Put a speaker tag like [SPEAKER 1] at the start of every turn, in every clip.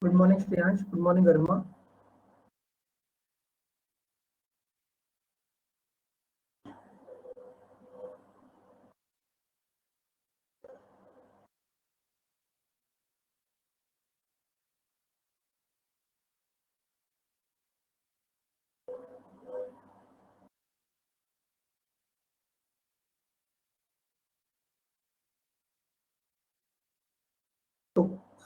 [SPEAKER 1] Good morning Shreyansh, good morning Garima. तो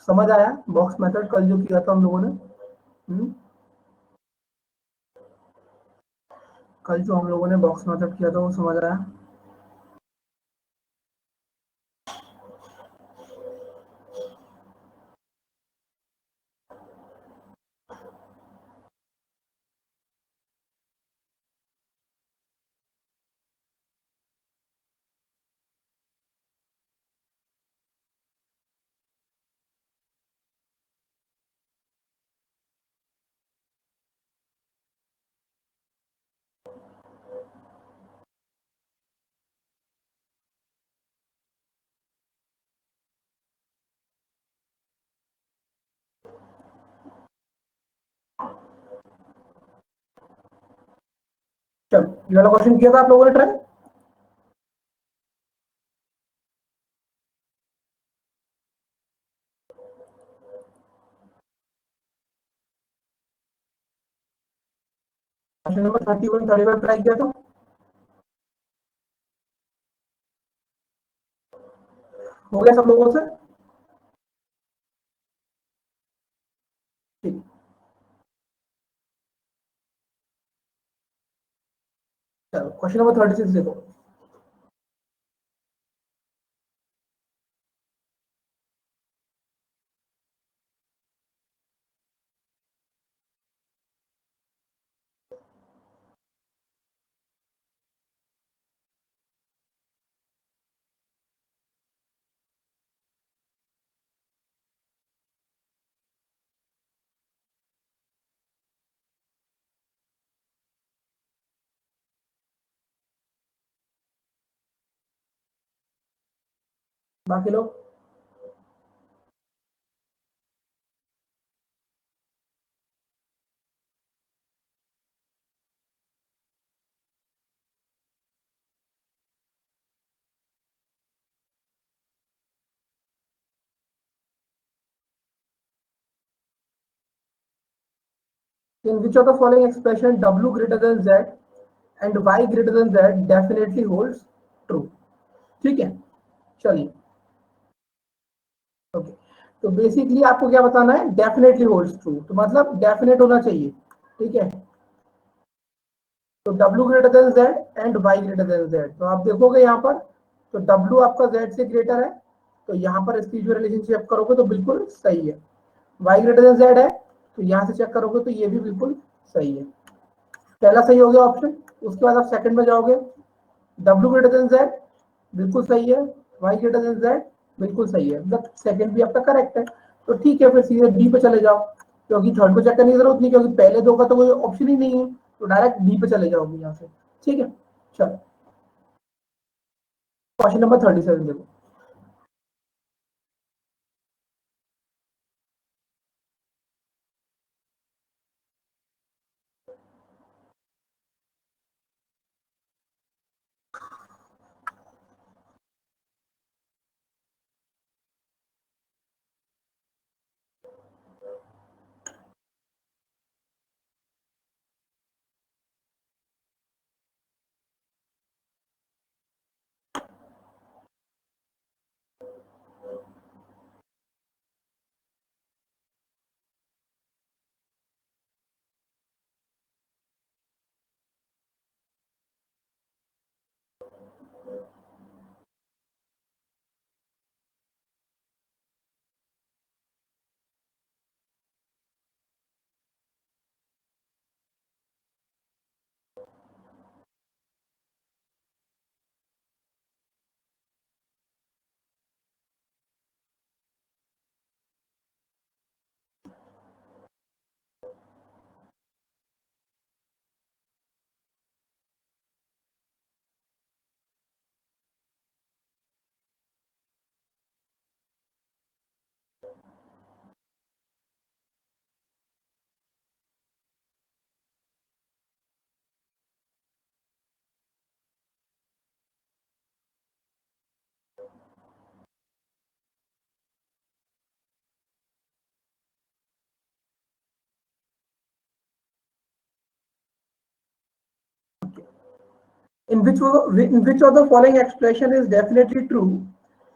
[SPEAKER 1] समझ आया बॉक्स मेथड कल जो किया था हम लोगों ने? कल जो हम लोगों ने बॉक्स मेथड किया था वो समझ आया? चल, ये वाला क्वेश्चन किया था आप लोगों ने ट्राई? क्वेश्चन नंबर 31 35 ट्राई किया था? हो गया सब लोगों से? ठीक, चलो क्वेश्चन नंबर 36 देखो। बाकी लोग in which of the following expression w greater than z and y greater than z definitely holds true? ठीक है, चलिए। ओके, तो बेसिकली आपको क्या बताना है? डेफिनेटली होल्ड्स ट्रू, तो मतलब डेफिनेट होना चाहिए। ठीक है, तो W greater than Z and Y greater than Z, तो आप देखोगे यहाँ पर, तो W आपका Z से ग्रेटर है, तो यहाँ पर इसकी जो रिलेशनशिप करोगे तो बिल्कुल सही है। Y ग्रेटर देन Z है, तो यहाँ से चेक करोगे तो ये भी बिल्कुल सही है। पहला सही हो गया ऑप्शन। उसके बाद आप सेकंड में जाओगे, W ग्रेटर देन Z बिल्कुल सही है, Y ग्रेटर देन Z बिल्कुल सही है, मतलब सेकंड भी आपका करेक्ट है। तो ठीक है, फिर सीधे डी पे चले जाओ, क्योंकि थर्ड को चेक करने की जरूरत नहीं, क्योंकि पहले दो का तो कोई ऑप्शन ही नहीं है, तो डायरेक्ट डी पे चले जाओगे यहाँ से। ठीक है, चलो क्वेश्चन नंबर 37 देखो। in which of the following expression is definitely true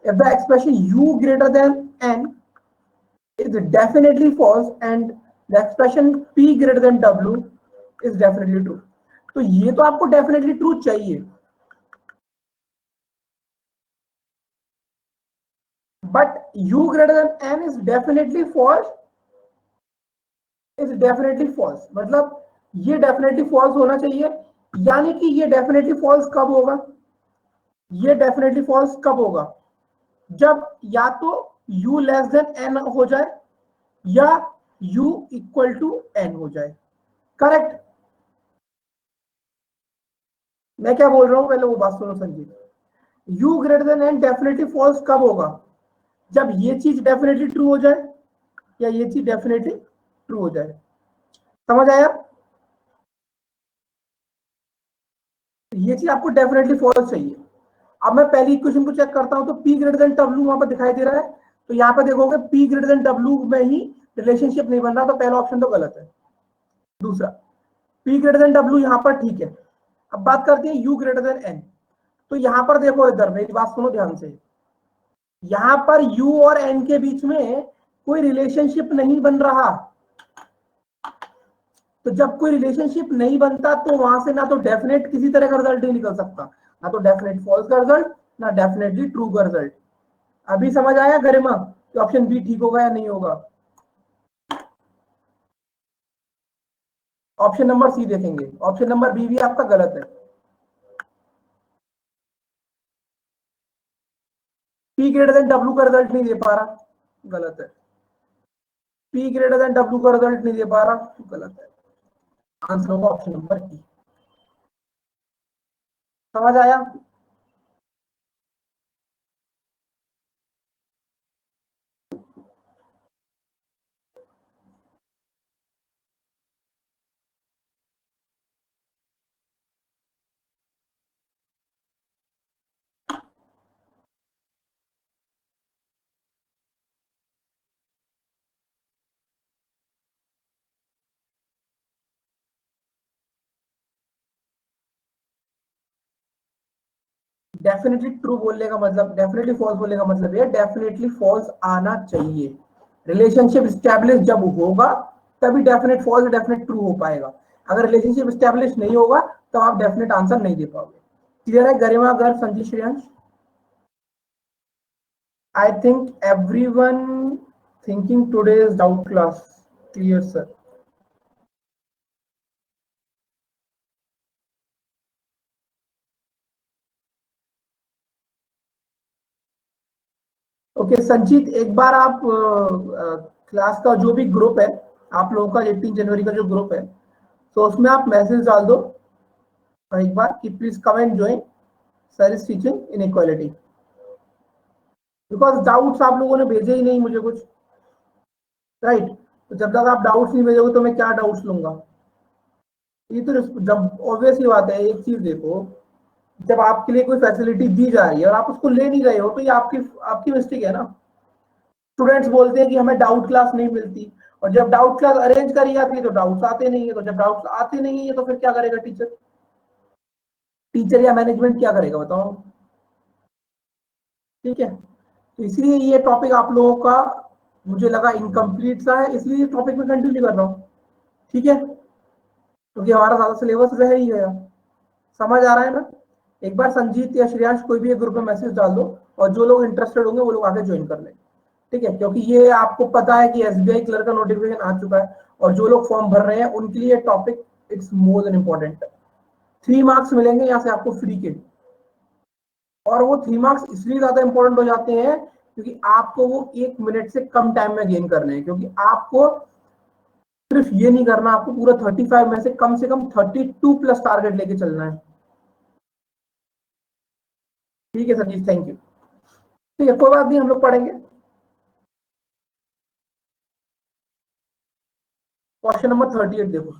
[SPEAKER 1] if the expression u greater than n is definitely false and the expression p greater than w is definitely true. तो ये तो आपको definitely true चाहिए, but u greater than n is definitely false, is definitely false, मतलब ये definitely false होना चाहिए। यानी कि ये डेफिनेटली फॉल्स कब होगा, ये डेफिनेटली फॉल्स कब होगा, जब या तो u लेस देन n हो जाए या u इक्वल टू n हो जाए। करेक्ट? मैं क्या बोल रहा हूं पहले वो बात सुनो Sanjeev. u greater than n definitely false कब होगा, जब ये चीज डेफिनेटली ट्रू हो जाए या ये चीज डेफिनेटली ट्रू हो जाए। समझ आया? ये चीज आपको डेफिनेटली फॉल्स चाहिए। अब मैं पहली इक्वेशन को चेक करता हूं तो P ग्रेटर देन W वहां पर दिखाई दे रहा है, तो यहाँ पे देखोगे P ग्रेटर देन W में ही रिलेशनशिप नहीं बन रहा, तो पहला ऑप्शन तो गलत है। दूसरा, P ग्रेटर देन W यहाँ पर ठीक है। अब बात करते हैं U ग्रेटर देन N। तो यहाँ पर देखो, इधर मेरी बात सुनो ध्यान से, यहाँ पर U और N के बीच में कोई रिलेशनशिप नहीं बन रहा। तो जब कोई रिलेशनशिप नहीं बनता तो वहां से ना तो डेफिनेट किसी तरह का रिजल्ट नहीं निकल सकता, ना तो डेफिनेट फॉल्स का रिजल्ट, ना डेफिनेटली ट्रू का रिजल्ट। अभी समझ आया गरिमा कि ऑप्शन बी ठीक होगा या नहीं होगा? ऑप्शन नंबर सी देखेंगे, ऑप्शन नंबर बी भी आपका गलत है। पी ग्रेटर देन डब्ल्यू का रिजल्ट नहीं दे पा रहा, गलत है। पी ग्रेटर देन डब्ल्यू का रिजल्ट नहीं दे पा रहा, गलत है। आंसर होगा ऑप्शन नंबर ई। समझ आया? डेफिनेटली ट्रू बोलने का मतलब, डेफिनेटली फॉल्स बोलने का मतलब ये डेफिनेटली फॉल्स आना चाहिए। रिलेशनशिप स्टैब्लिश जब होगा तभी डेफिनेट फॉल्स डेफिनेट ट्रू हो पाएगा। अगर रिलेशनशिप स्टैब्लिश नहीं होगा तो आप डेफिनेट आंसर नहीं दे पाओगे। क्लियर है Garima, Garg, Sanjeev, Shreyansh? I think everyone thinking today is doubt class. Clear, sir. Okay Sanjeet, एक बार आप क्लास का जो भी ग्रुप है, आप लोगों का 18 जनवरी का जो ग्रुप है, तो उसमें आप मैसेज डाल दो एक बार कि please come and join sir is teaching in equality. Because doubts आप लोगों ने भेजे ही नहीं मुझे कुछ, राइट? तो जब तक आप डाउट्स नहीं भेजोगे तो मैं क्या डाउट्स लूंगा? ये तो जब ऑब्वियस ही बात है, एक चीज देखो, जब आपके लिए कोई फैसिलिटी दी जा रही है और आप उसको ले नहीं रहे हो तो ये आपकी आपकी मिस्टेक है ना। स्टूडेंट्स बोलते हैं कि हमें डाउट क्लास नहीं मिलती, और जब डाउट क्लास अरेंज करी जाती है तो डाउट्स आते नहीं है, तो जब डाउट्स आते नहीं है तो फिर क्या करेगा टीचर? टीचर या मैनेजमेंट क्या करेगा बताओ? ठीक है, तो इसलिए ये टॉपिक आप लोगों का मुझे लगा इनकम्प्लीट सा है, इसलिए ये टॉपिक में कंटिन्यू कर रहा हूँ। ठीक है, क्योंकि हमारा ज्यादा सिलेबस रह ही गया। समझ आ रहा है ना? एक बार संजीत या श्रेयांश कोई भी एक ग्रुप में मैसेज डाल दो, और जो लोग इंटरेस्टेड होंगे वो लोग आगे ज्वाइन कर लें। ठीक है, क्योंकि ये आपको पता है कि एसबीआई क्लर्क का नोटिफिकेशन आ चुका है, और जो लोग फॉर्म भर रहे हैं उनके लिए topic it's more than important. 3 marks मिलेंगे यहाँ से आपको फ्री के, और वो 3 मार्क्स इसलिए ज्यादा इंपॉर्टेंट हो जाते हैं क्योंकि आपको वो 1 मिनट से कम टाइम में गेन करने हैं। क्योंकि आपको सिर्फ ये नहीं करना, आपको पूरा 35 में से कम 32 प्लस टारगेट लेके चलना है। ठीक है सर जी, थैंक यू। ठीक है, कोई बात नहीं, हम लोग पढ़ेंगे। क्वेश्चन नंबर 38 देखो।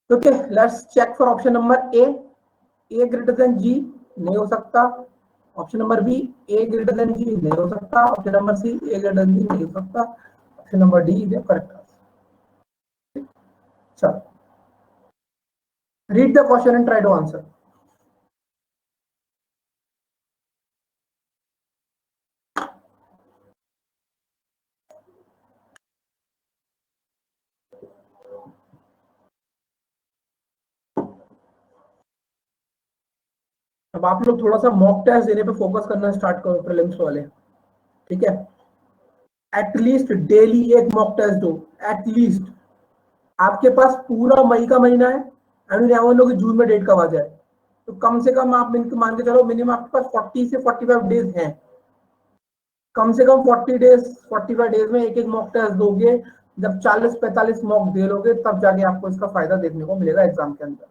[SPEAKER 1] Okay, let's check for option number A greater than G, नहीं हो सकता। Option number B, A greater than G, नहीं हो सकता। Option number C, A greater than G, नहीं हो सकता। Option number D is correct answer. चलो, read the question and try to answer. अब आप लोग थोड़ा सा मॉक टेस्ट देने पे फोकस करना स्टार्ट करो, प्रीलिम्स वाले, ठीक है। एटलीस्ट डेली एक मॉक टेस्ट दो, एटलीस्ट। आपके पास पूरा मई का महीना है, एंड हम लोग जून में डेट कब आ जाए, तो कम से कम आप मान के चलो मिनिमम आपके पास 40 से 45 डेज हैं। कम से कम 45 डेज में एक एक मॉक टेस्ट दोगे। जब 40-45 मॉक दे लोगे तब जाके आपको इसका फायदा देखने को मिलेगा एग्जाम के अंदर।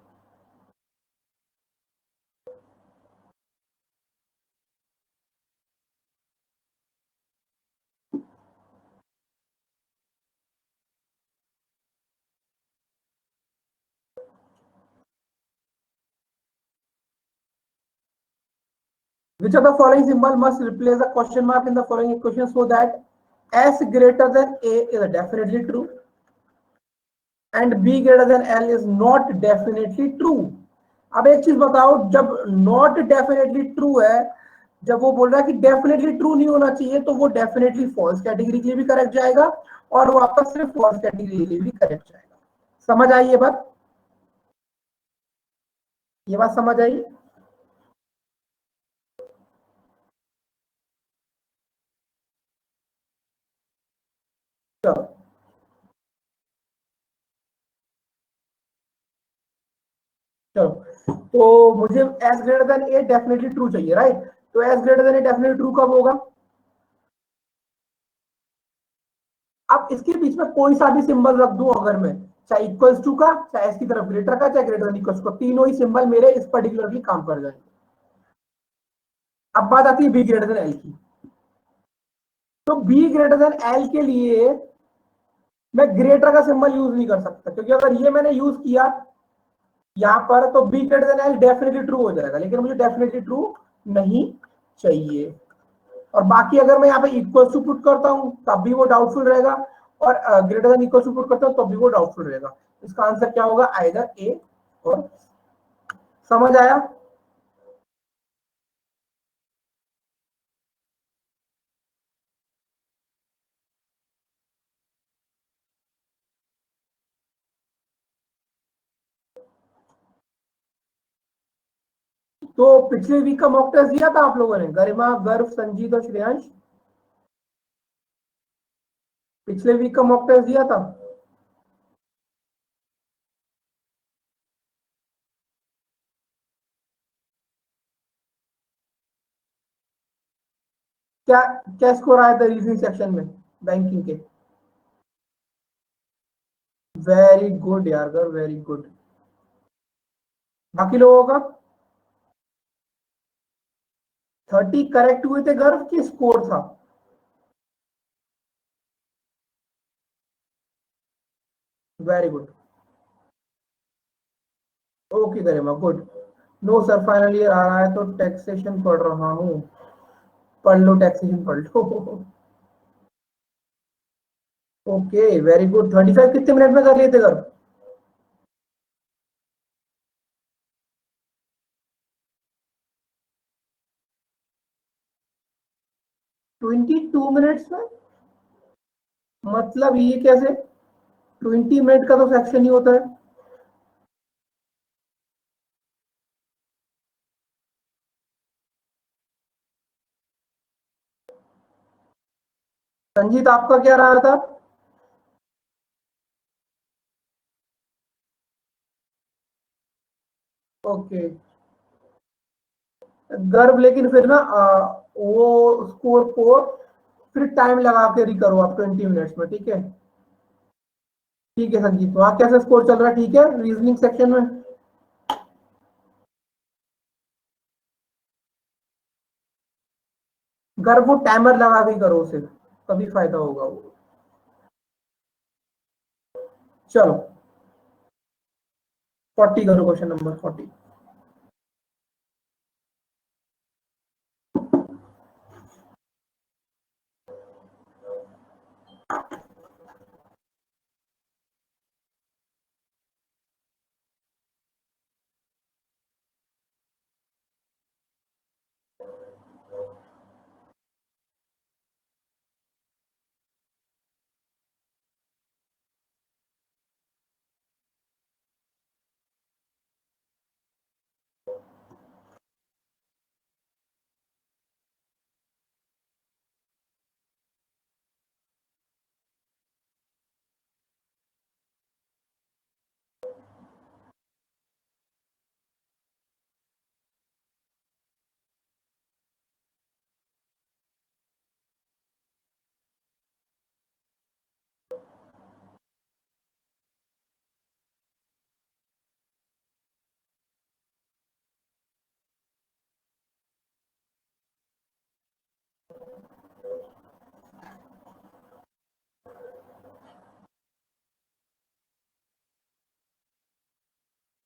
[SPEAKER 1] Which of the following symbol must replace a question mark in the following equation so that S greater than A is definitely true and B greater than L is not definitely true? अब एक चीज बताओ, जब not definitely true है, जब वो बोल रहा है कि डेफिनेटली ट्रू नहीं होना चाहिए, तो वो डेफिनेटली फॉल्स कैटेगरी के लिए भी करेक्ट जाएगा और वापस सिर्फ फॉल्स कैटेगरी के लिए भी करेक्ट जाएगा। समझ आई ये बात? ये बात समझ आई? चलो चलो, तो मुझे एस ग्रेटर देन ए डेफिनेटली ट्रू चाहिए, राइट? तो एस ग्रेटर देन ए डेफिनेटली ट्रू कब होगा? अब इसके बीच में कोई सा भी सिंबल रख दूं अगर मैं, चाहे इक्वल्स टू का, चाहे इसकी तरफ ग्रेटर का, चाहे ग्रेटर देन इक्वल्स का, तीनों ही सिंबल मेरे इस पर्टिकुलरली काम कर जाएंगे। अब बात आती है बी ग्रेटर देन एल की। तो बी ग्रेटर देन एल के लिए मैं ग्रेटर का सिंबल यूज नहीं कर सकता, क्योंकि अगर ये मैंने यूज किया यहां पर तो B greater then L definitely true हो जाएगा, लेकिन मुझे डेफिनेटली ट्रू नहीं चाहिए। और बाकी अगर मैं यहाँ पे इक्वल टू पुट करता हूं तब भी वो डाउटफुल रहेगा, और greater than equal to put करता हूं तब भी वो डाउटफुल रहेगा। इसका आंसर क्या होगा? आइदर ए और, समझ आया? तो पिछले वीक का मॉक टेस्ट दिया था आप लोगों ने, गरिमा, गर्व, संजीत और श्रेयांश? पिछले वीक का मॉक टेस्ट दिया था? क्या क्या स्कोर आया था रीजनिंग सेक्शन में बैंकिंग के? वेरी गुड यार गर्व, वेरी गुड। बाकी लोगों का? 30 करेक्ट हुए थे गर्व की स्कोर था? Very good. Okay Garima, good. No sir, final year आ रहा है तो टैक्सेशन पढ़ रहा हूँ। पढ़ लो, टैक्सेशन पढ़ लो। Okay very good. 35 कितने मिनट में कर लिए थे गर्व? 22 मिनट्स में? मतलब ये कैसे? 20 मिनट का तो सेक्शन ही होता है। संजीत आपका क्या रहा था? ओके गर्व, लेकिन फिर ना वो स्कोर को फिर टाइम लगा के रिकरो आप 20 मिनट्स में, ठीक है? ठीक है संजीत, वहां कैसे स्कोर चल रहा है? ठीक है रीजनिंग सेक्शन में? गर्व वो टाइमर लगा के करो उसे, तभी फायदा होगा वो। चलो 40 करो, question number 40।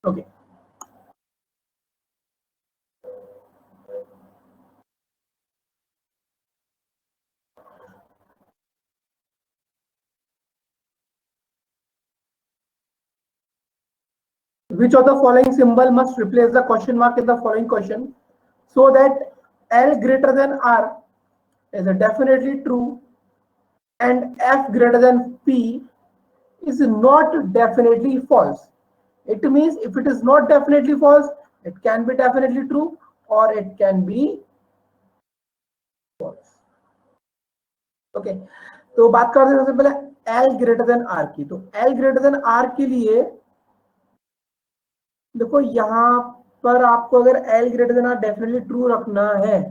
[SPEAKER 1] Okay, which of the following symbol must replace the question mark in the following question so that L greater than R is definitely true and F greater than P is not definitely false. It means if it is not definitely false, it can be definitely true or it can be false. Okay, तो बात करते हैं सबसे पहले L greater than R की। तो L greater than R के लिए देखो यहां पर आपको अगर L greater than R definitely true रखना है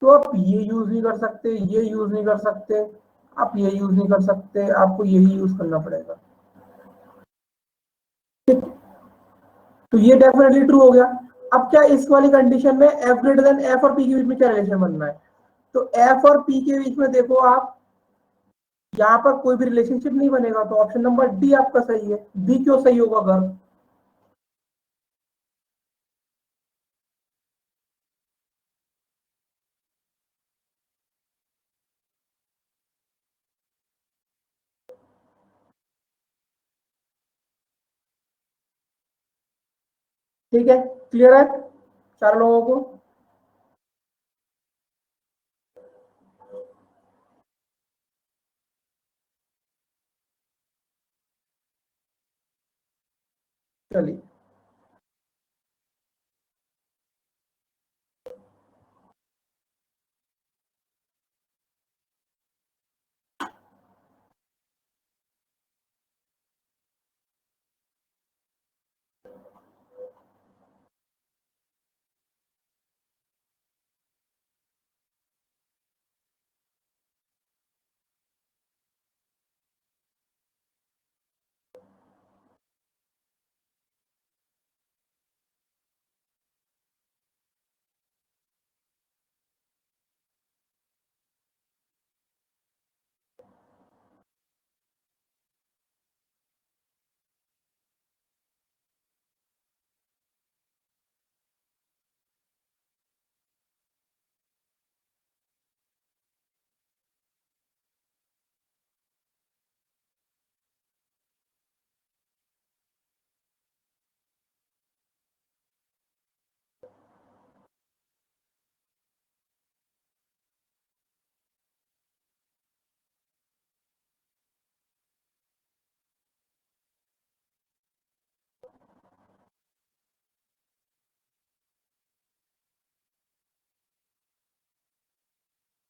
[SPEAKER 1] तो आप ये यूज नहीं कर सकते, ये यूज नहीं कर सकते, आप ये यूज नहीं कर सकते, आपको यही यूज करना पड़ेगा। तो ये डेफिनेटली ट्रू हो गया। अब क्या इस वाली कंडीशन में एफ ग्रेटर देन एफ और पी के बीच में क्या रिलेशन बनना है? तो एफ और पी के बीच में देखो आप यहाँ पर कोई भी रिलेशनशिप नहीं बनेगा, तो ऑप्शन नंबर डी आपका सही है। डी क्यों सही होगा अगर? ठीक है, क्लियर है चार लोगों को? चलिए,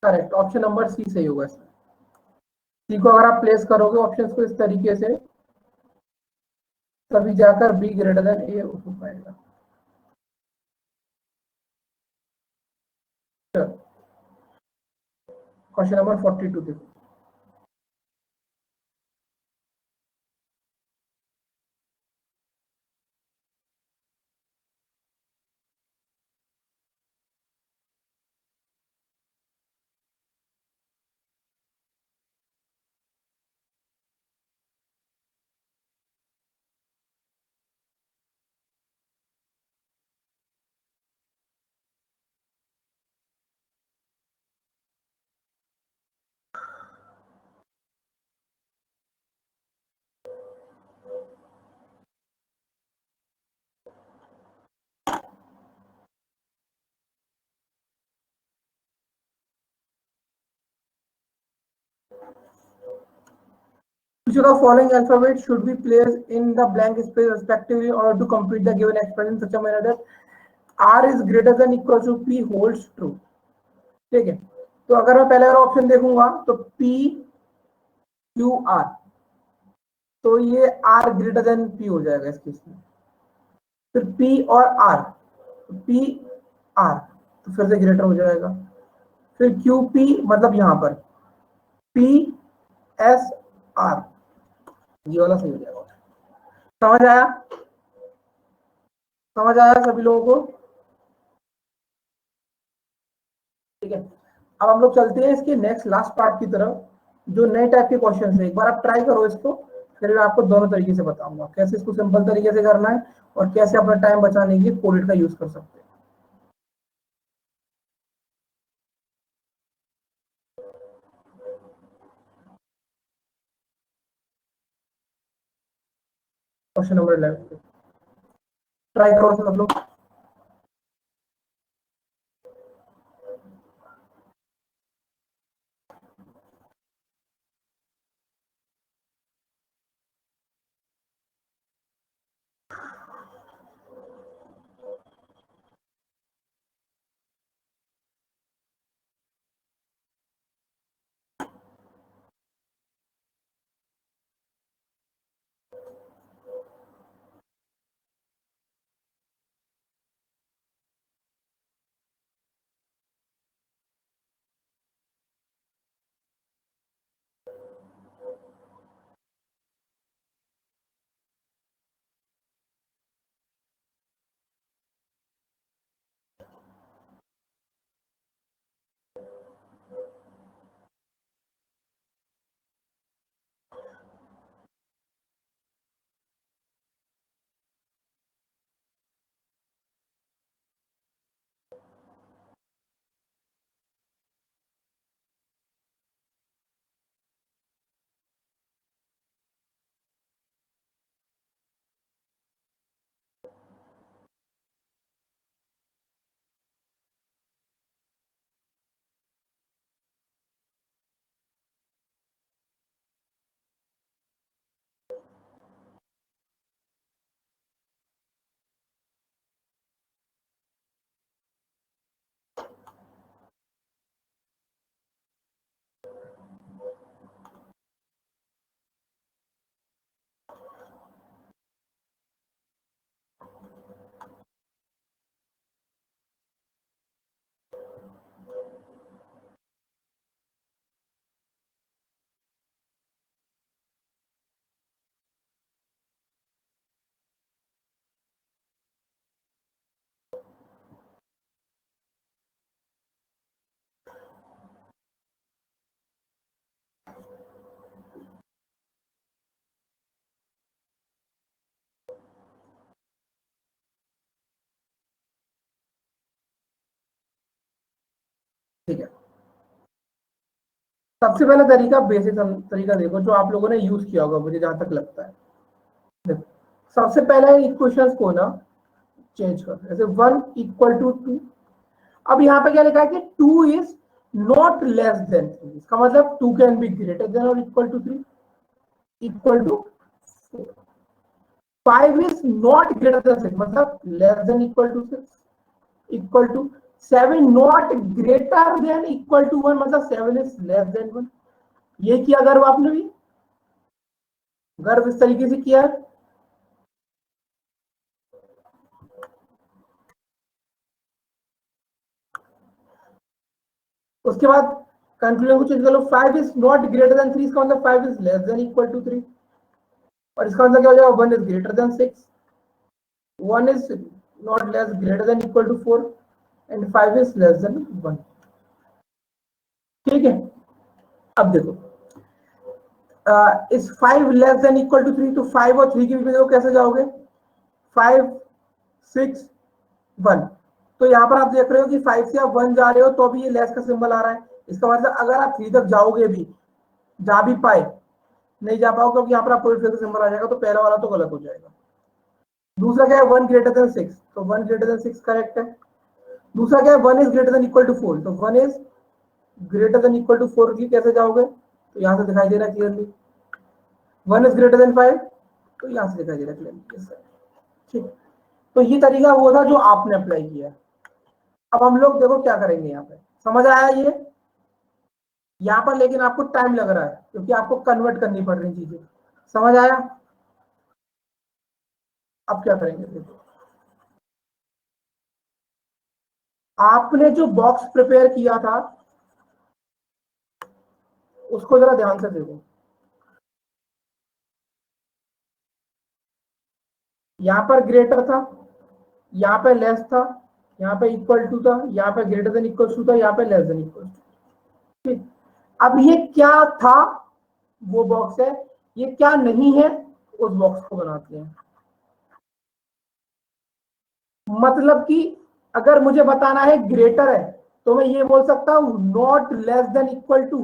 [SPEAKER 1] करेक्ट, ऑप्शन नंबर सी सही होगा इसमें। सी को अगर आप प्लेस करोगे ऑप्शंस को इस तरीके से, तभी जाकर बी ग्रेटर देन ए हो पाएगा। क्वेश्चन नंबर 42 देखो। Which of the following alphabet should be placed in the blank space respectively in order to complete the given expression in such a manner that R is greater than equal to P holds true? ठीक है, तो अगर मैं पहले वाला option देखूंगा तो P Q R, तो ये R ग्रेटर देन P हो जाएगा इस केस में। फिर P और R, P R तो फिर से ग्रेटर हो जाएगा। फिर Q P मतलब यहां पर P S R, ये वाला सही हो जाएगा। समझ आया? समझ आया सभी लोगों को? ठीक है, अब हम लोग चलते हैं इसके नेक्स्ट लास्ट पार्ट की तरफ, जो नए टाइप के क्वेश्चन है। एक बार आप ट्राई करो इसको, फिर मैं आपको दोनों तरीके से बताऊंगा कैसे इसको सिंपल तरीके से करना है और कैसे अपना टाइम बचाने के लिए कोडेड का यूज कर सकते हैं। क्वेश्चन नंबर 11 ट्राई करो सब लोग। ठीक है, सबसे पहला तरीका बेसिक तरीका देखो जो आप लोगों ने यूज किया होगा, मुझे जहां तक लगता है। देखो, सबसे पहले इक्वेशंस को ना चेंज कर, जैसे 1 इक्वल टू 2। अब यहाँ पे क्या लिखा है कि 2 इज नॉट लेस देन 3, इसका मतलब 2 कैन बी ग्रेटर देन और equal to 3, equal to 4। 5 is not greater than 6, मतलब less than equal to 6, equal to 7 not greater than equal to 1, मतलब 7 इज लेस देन 1। ये किया गर्व आपने भी, गर्व इस तरीके से किया है। उसके बाद कंक्लूजन को चेंज कर लो, 5 इज नॉट ग्रेटर देन 3, इसका मतलब 5 is less than equal to 3, और इसका मतलब क्या हो जाएगा, 1 is greater than 6, 1 is not less greater than equal to 4 and 5 is less than 1। ठीक है, अब देखो इस 5 लेस देन इक्वल टू 3, तो 5 और 3 के बीच में कैसे जाओगे, 5 6 1। तो यहाँ पर आप देख रहे हो कि 5 से आप 1 जा रहे हो तो भी ये लेस का सिंबल आ रहा है। इसका मतलब अगर आप 3 तक जाओगे भी, जा भी पाए, नहीं जा पाओगे क्योंकि यहाँ पर आप का सिंबल आ जाएगा, तो पहला वाला तो गलत हो जाएगा। दूसरा क्या है, 1 ग्रेटर देन 6, तो 1 ग्रेटर देन 6 करेक्ट है। दूसरा क्या है, 1 is greater than equal to 4, तो 1 is greater than equal to 4 की कैसे जाओगे, तो यहाँ से दिखाई दे रहा है क्लियरली। 1 इज ग्रेटर देन 5, तो यहां से दिखाई दे रहा है। ठीक, तो ये तरीका वो था जो आपने अप्लाई किया। अब हम लोग देखो क्या करेंगे यहाँ पे, समझ आया ये? यहाँ पर लेकिन आपको टाइम लग रहा है क्योंकि आपको कन्वर्ट करनी पड़ रही चीजें, समझ आया? अब क्या करेंगे देखो, आपने जो बॉक्स प्रिपेयर किया था उसको जरा ध्यान से देखो। यहाँ पर ग्रेटर था, यहाँ पे लेस था, यहाँ पे इक्वल टू था, यहाँ पे ग्रेटर देन इक्वल टू था, यहाँ पे लेस देन इक्वल टू। ठीक, अब ये क्या था वो बॉक्स है, ये क्या नहीं है उस बॉक्स को बनाते हैं। मतलब कि अगर मुझे बताना है ग्रेटर है तो मैं ये बोल सकता हूं not less than equal to,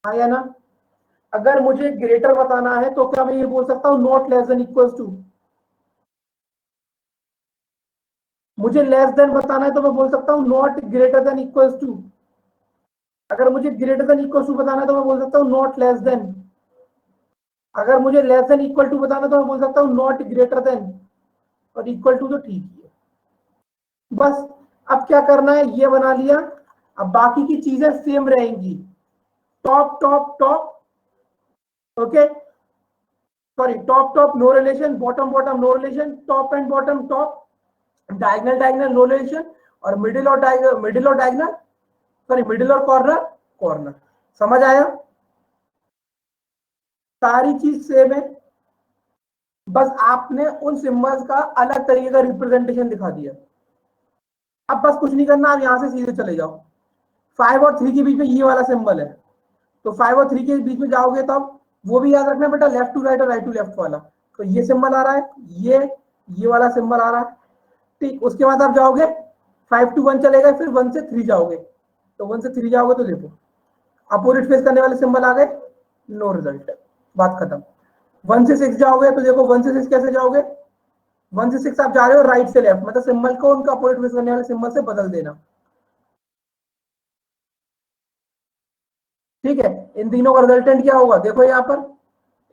[SPEAKER 1] हाँ या ना? अगर मुझे ग्रेटर बताना है तो क्या मैं ये बोल सकता हूं not less than equal to? मुझे लेस देन बताना है तो मैं बोल सकता हूं not greater than equal to. अगर मुझे ग्रेटर देन इक्वल टू बताना है तो मैं बोल सकता हूं नॉट लेस देन। अगर मुझे लेस देन इक्वल टू बताना है तो मैं बोल सकता हूं नॉट ग्रेटर देन, और इक्वल टू तो ठीक ही है। बस, अब क्या करना है ये बना लिया। अब बाकी की चीजें सेम रहेंगी, top top top, okay, sorry top top no relation, bottom bottom no relation, top and bottom top, diagonal diagonal no relation, और मिडिल और डायगनल, सॉरी मिडिल और कॉर्नर कॉर्नर। समझ आया? सारी चीज सेम है, बस आपने उन सिंबल्स का अलग तरीके का रिप्रेजेंटेशन दिखा दिया। अब बस कुछ नहीं करना, आप यहां से सीधे चले जाओ। 5 और 3 के बीच में ये वाला सिंबल है, तो 5 और 3 के बीच में जाओगे तब वो भी याद रखना बेटा, लेफ्ट टू राइट और राइट टू लेफ्ट वाला। तो ये सिंबल आ रहा है, ये वाला सिंबल आ रहा है। ठीक, उसके बाद आप जाओगे 5 to 1 चलेगा, फिर 1 से 3 जाओगे, तो 1 से 3 जाओगे तो देखो अपोजिट फेस करने वाले सिंबल आ गए, नो रिजल्ट, बात खत्म। 1 से 6 जाओगे तो देखो 1 से 6 कैसे जाओगे, 1 से 6 आप जा रहे हो राइट से लेफ्ट, मतलब सिंबल को उनका अपोजिट फेस करने वाले सिंबल से बदल देना। ठीक है, इन तीनों का रिजल्टेंट क्या होगा देखो यहाँ पर,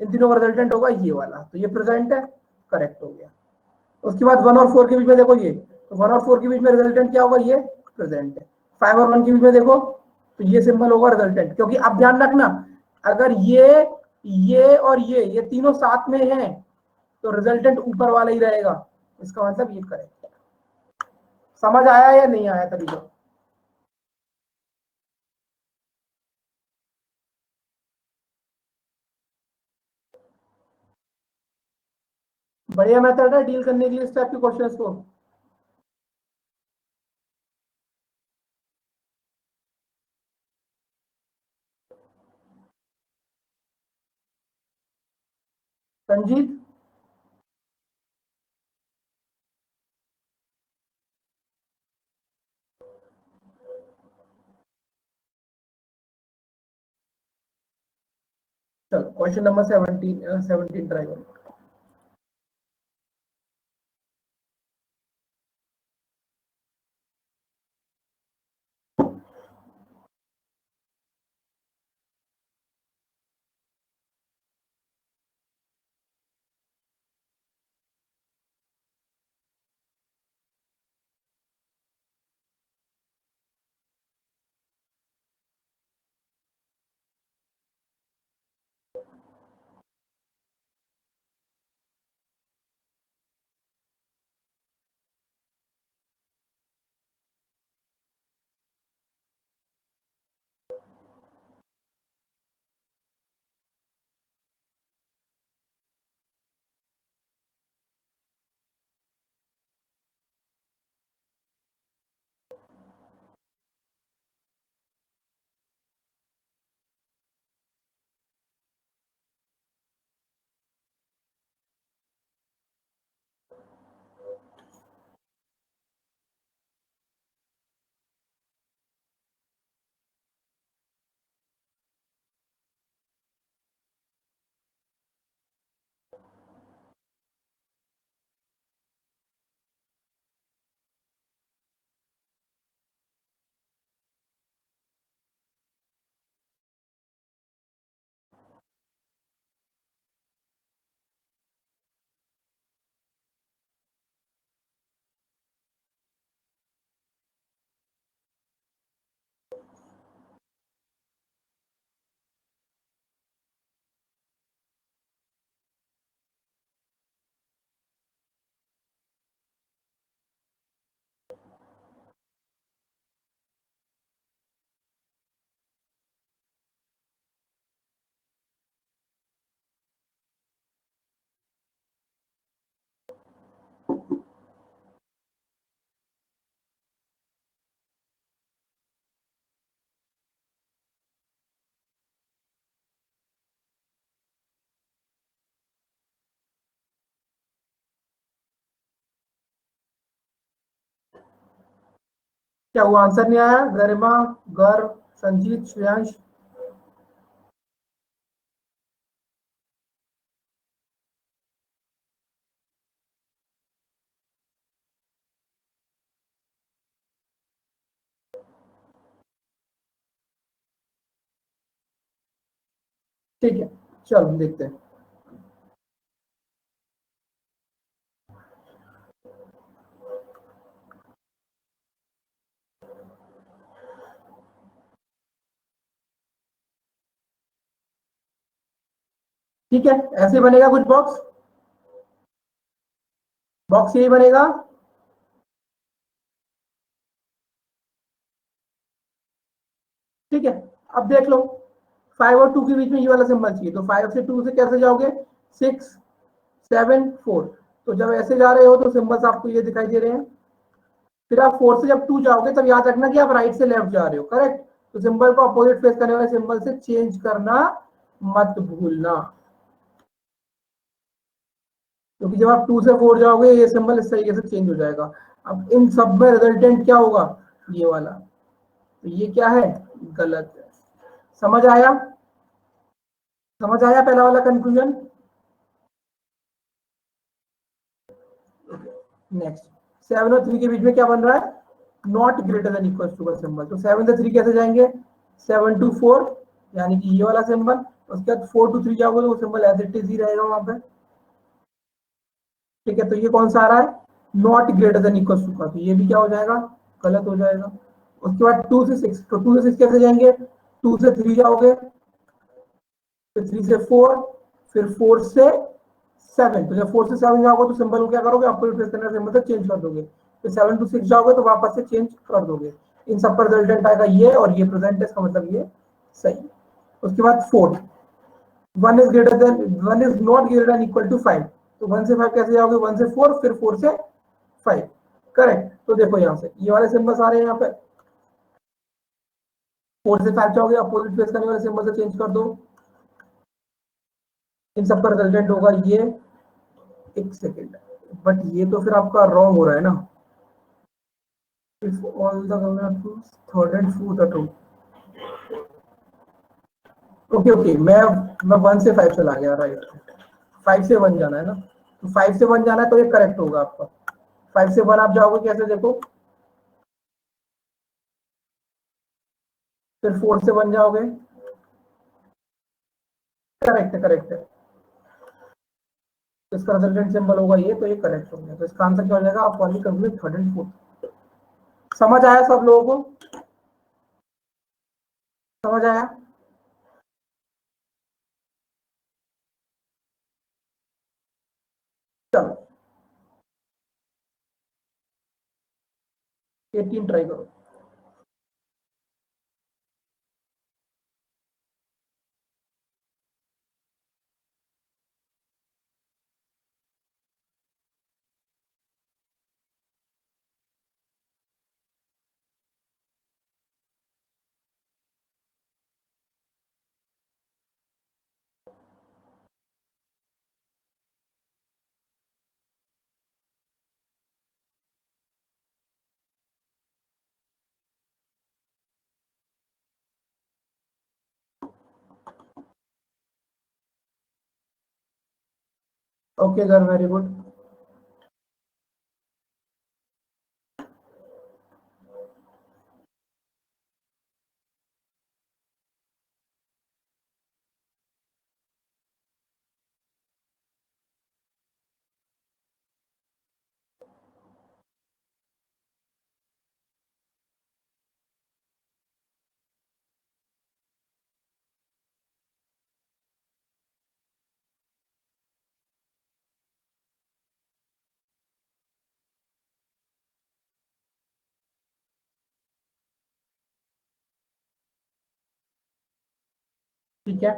[SPEAKER 1] इन तीनों का रिजल्टेंट होगा ये वाला, तो ये प्रेजेंट है, करेक्ट हो गया। उसके बाद 1 और 4 के बीच में देखो ये, तो 1 और 4 के बीच में रिजल्टेंट क्या होगा, ये प्रेजेंट है। 5 और 1 के बीच में देखो तो ये सिंबल होगा रिजल्टेंट, क्योंकि अब ध्यान रखना, अगर ये और ये तीनों साथ में हैं तो रिजल्टेंट ऊपर वाला ही रहेगा, इसका मतलब ये करेक्ट है। समझ आया या नहीं आया तरीका? बढ़िया मेथड है डील करने के लिए इस टाइप के क्वेश्चंस को। संजीत, चलो क्वेश्चन नंबर 17 ट्राई करो। क्या हुआ, आंसर नहीं आया? गरिमा, गर्व, संजीत, श्रेयांश? ठीक है, चलो देखते हैं। ठीक है, ऐसे बनेगा कुछ बॉक्स। बॉक्स यही बनेगा। ठीक है, अब देख लो, 5 और 2 के बीच में ये वाला सिंबल चाहिए, तो 5 से 2 से कैसे जाओगे? 6, 7, 4। तो जब ऐसे जा रहे हो तो सिंबल्स आपको ये दिखाई दे रहे हैं। फिर आप 4 से जब 2 जाओगे तब याद रखना कि आप राइट से लेफ्ट जा रहे हो, करेक्ट। तो सिंबल को अपोजिट फेस करने वाले सिंबल से चेंज करना मत भूलना, क्योंकि जब आप 2 से 4 जाओगे ये सिंबल इस तरीके से चेंज हो जाएगा। अब इन सब में रिजल्टेंट क्या होगा? ये वाला। तो ये क्या है? गलत है। समझ आया? समझ आया पहला वाला कंफ्यूजन? नेक्स्ट, 7 और 3 के बीच में क्या बन रहा है? Not greater than equal to का सिंबल। तो 7 से 3 कैसे जाएंगे? 7 to 4, यानी कि ये वाला सिंबल। उसके बाद 4 to 3 जाओगे तो वो सिंबल एज इट इज ही रहेगा वहां पे। ठीक है, तो ये कौन सा आ रहा है? Not greater than equal to का, तो ये भी क्या हो जाएगा? गलत हो जाएगा। उसके बाद 2 से 6, तो 2 से 6 कैसे जाएंगे? 2 से 3 जाओगे, फिर 3 से 4, फिर 4 से 7। तो जब 4 से 7 जाओगे तो सिंबल को क्या करोगे? आपको रिप्लेस करने सिंबल से चेंज कर दोगे। फिर 7 to 6 जाओगे तो वापस से चेंज कर दोगे। इन सब पर रिजल्टेंट आएगा ये, और ये प्रेजेंट है, इसका मतलब ये सही है। उसके बाद 4, 1 is not greater than equal to 5। तो 1 से 5 कैसे जाओगे? 1 से 4, फिर 4 से 5। करेक्ट। तो देखो यहाँ से ये वाले सिंबल्स आ रहे हैं यहाँ पे। 4 से 5 जाओगे, अपोजिट फेस करने वाले सिंबल से चेंज कर दो। इन सब का रिजल्टेंट होगा ये। एक सेकेंड, बट ये तो फिर आपका रॉन्ग हो रहा है ना। If all the third and fourth are true. Okay okay, मैं 1 से 5 चला गया, राइट। 5 से 1 जाना है ना, तो 5 से 1 जाना है तो ये करेक्ट होगा आपका। 5 से 1 आप जाओगे कैसे, देखो, फिर 4 से 1 जाओगे। करेक्ट है, करेक्ट है। तो इसका रिजल्टेंट सिंबल होगा ये, तो ये करेक्ट हो गया। तो इसका आंसर क्या हो जाएगा? आप वाली कंप्लीट थर्ड एंड फोर्थ। समझ आया सब लोगों को? समझ आया? चलो 18 ट्राई करो। Okay sir, very good. ठीक है,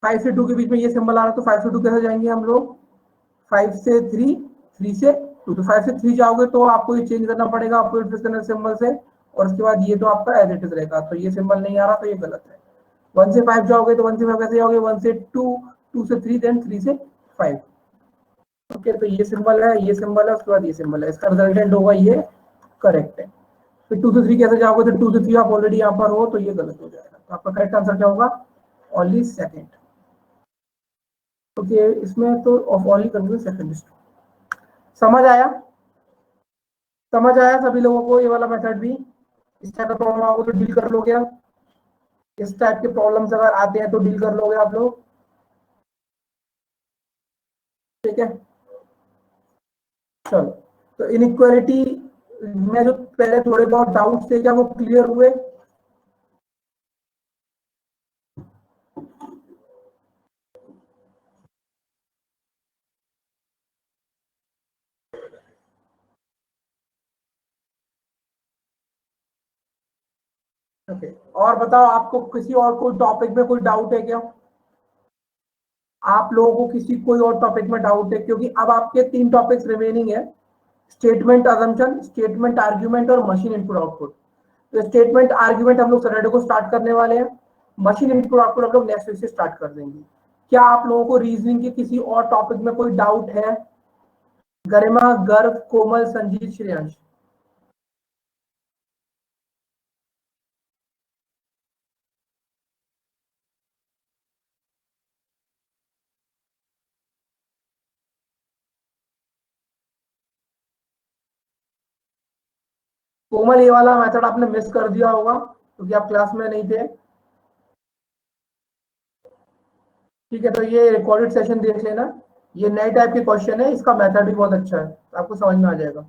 [SPEAKER 1] 5 से 2 के बीच में ये सिंबल आ रहा है, तो 5 से 2 कैसे जाएंगे हम लोग? 5 से 3, 3 से 2, तो 5 से 3 जाओगे तो आपको ये चेंज करना पड़ेगा अपोजिट सिंबल से, और उसके बाद ये तो आपका एज इट इज रहेगा, तो ये सिंबल नहीं आ रहा तो ये गलत है। 1 से 5 जाओगे तो 1 से 5 कैसे जाओगे, 1 से 2, 2 से 3, देन 3 से 5। ओके, तो ये सिंबल है, ये सिंबल है, उसके बाद ये सिंबल है, इसका रिजल्टेंट होगा ये करेक्ट है। फिर 2 से 3 कैसे जाओगे, तो 2 से 3 आप ऑलरेडी यहाँ पर हो तो ये गलत हो जाएगा, तो आपका करेक्ट आंसर क्या होगा, ओनली सेकंड। ओके, इसमें तो ऑफ ओनली कंफ्यूज सेकंड। समझ आया, समझ आया सभी लोगों को ये वाला मेथड भी? इस टाइप का प्रॉब्लम आओगे तो डील कर लोगे आप, इस टाइप के प्रॉब्लम्स अगर आते हैं तो डील कर लोगे आप लोग, ठीक है। चलो, तो इनइक्वालिटी में जो पहले थोड़े बहुत डाउट्स थे क्या वो क्लियर हुए? ओके, और बताओ आपको किसी और कोई टॉपिक में कोई डाउट है क्या? आप लोगों को किसी कोई और टॉपिक में डाउट है? क्योंकि अब आपके 3 टॉपिक्स रिमेनिंग है, स्टेटमेंट अजम्पशन, स्टेटमेंट आर्ग्यूमेंट और मशीन इनपुट आउटपुट। तो स्टेटमेंट आर्ग्यूमेंट हम लोग सैटरडे को स्टार्ट करने वाले हैं, मशीन इनपुट आउटपुट हम लोग नेक्स्ट वीक से स्टार्ट कर देंगे। क्या आप लोगों को रीजनिंग के किसी और टॉपिक में कोई डाउट है? गरिमा, गर्व, कोमल, संजीत, श्रेयांश। कोमल, ये वाला मेथड आपने मिस कर दिया होगा क्योंकि आप क्लास में नहीं थे। ठीक है, तो ये रिकॉर्डेड सेशन देख लेना, ये नए टाइप के क्वेश्चन है, इसका मेथड भी बहुत अच्छा है, तो आपको समझ में आ जाएगा।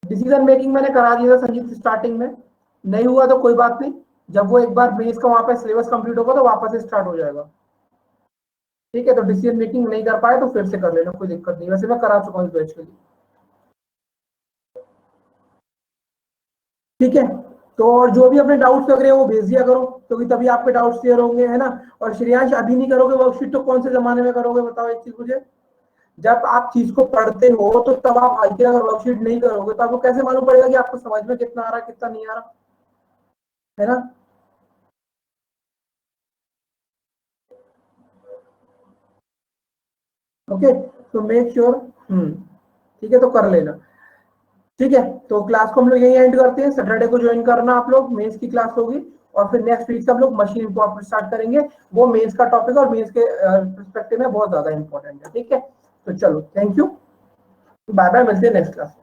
[SPEAKER 1] डिसीजन मेकिंग मैंने करा दिया था संजीत स्टार्टिंग में, नहीं हुआ तो कोई बात नहीं, जब वो एक बार बेस का वहां पे सिलेबस कंप्लीट होगा तो वापस से स्टार्ट हो जाएगा। ठीक है, तो डिसीजन मेकिंग नहीं कर पाए तो फिर से कर लेना, कोई दिक्कत नहीं, वैसे मैं करा चुका हूँ इस बैच के लिए। ठीक है, तो और जो भी अपने डाउट्स लग रहे हैं वो भेज दिया करो, क्योंकि तभी आपके डाउट्स क्लियर होंगे, है ना। और श्रेयांश, अभी नहीं करोगे वर्कशीट तो कौन से जमाने में करोगे बताओ एक चीज मुझे। जब आप चीज को पढ़ते हो तो तब आप हल्की अगर वर्कशीट नहीं करोगे तो आपको कैसे मालूम पड़ेगा कि आपको समझ में कितना आ रहा है कितना नहीं आ रहा, है ना। ओके, तो मेक श्योर। ठीक है, तो कर लेना। ठीक है, तो क्लास को हम लोग यही एंड करते हैं, सैटरडे को ज्वाइन करना आप लोग, मेंस की क्लास होगी, और फिर नेक्स्ट वीक से हम लोग मशीन इम्पोर्टेंट स्टार्ट करेंगे, वो मेंस का टॉपिक और मेंस के परस्पेक्टिव में बहुत ज्यादा इंपॉर्टेंट है। ठीक है, तो चलो, थैंक यू, बाय बाय, मिलते हैं नेक्स्ट क्लास।